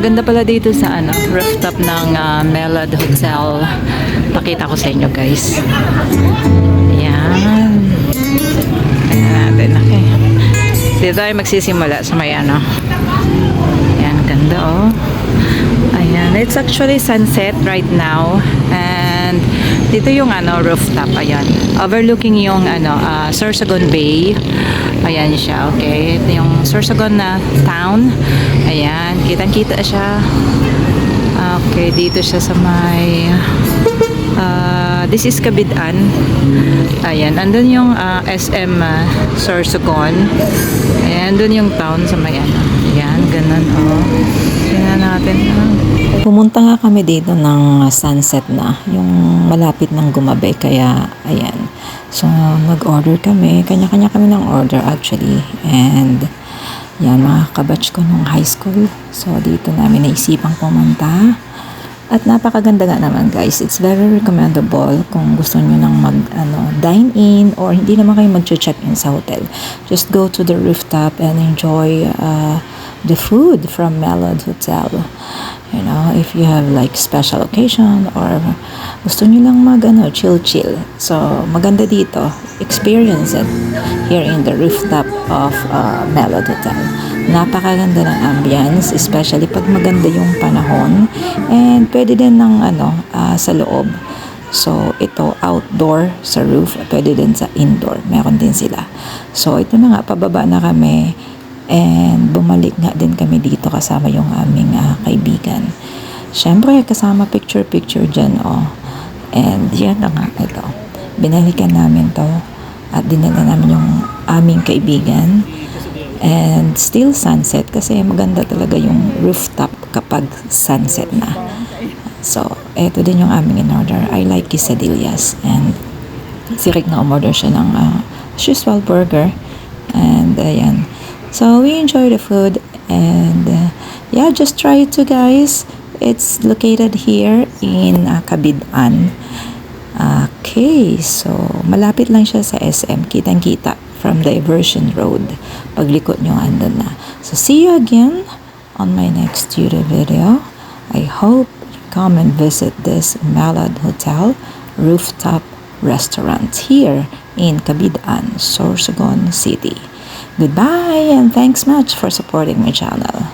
maganda pala dito sa rooftop ng Melad Hotel. Pakita ko sa inyo guys. Ayan. Ayan natin. Okay. Dito tayo magsisimula sa may Ayan, ganda oh. Ayan, it's actually sunset right now. And dito yung rooftop, ayan. Overlooking yung Sorsogon Bay. Ayan siya, okay. Ito yung Sorsogon na town. Ayan, kitang-kita siya. Okay, dito siya sa may this is Cabidan. Ayan, andun yung SM Sorsogon. Ayan, andun yung town sa may Ayan, ganun oh. Tingnan natin. Pumunta nga kami dito ng sunset na, yung malapit ng gumabi, kaya ayan. So, nag-order kami, kanya-kanya kami ng order actually, and yan, mga kabatch ko nung high school. So, dito namin naisipang pumunta. At napakaganda nga naman guys, it's very recommendable kung gusto nyo nang dine in or hindi naman kayo mag-check in sa hotel. Just go to the rooftop and enjoy the food from Melad Hotel. You know, if you have like special occasion or gusto nyo lang chill. So, maganda dito. Experience it here in the rooftop of Melad Hotel. Napakaganda ng ambience, especially pag maganda yung panahon. And pwede din ng sa loob. So, ito outdoor sa roof, pwede din sa indoor. Meron din sila. So, ito na nga, pababa na kami. And bumalik nga din kami dito kasama yung aming kaibigan. Siyempre, kasama picture dyan, oh. And yan na nga, ito. Binalikan namin to at dinala namin yung aming kaibigan. And still sunset kasi maganda talaga yung rooftop kapag sunset na. So, eto din yung aming in-order. I like quesadillas. And si Rick na umorder siya ng usual burger. And ayan. So, we enjoy the food. And yeah, just try it too guys. It's located here in Cabidan. Okay, so malapit lang siya sa SM. Kitang-kita from Diversion Road. Paglikot nyo, andun na. So, see you again on my next YouTube video. I hope you come and visit this Melad Hotel rooftop restaurant here in Cabidan, Sorsogon City. Goodbye and thanks much for supporting my channel.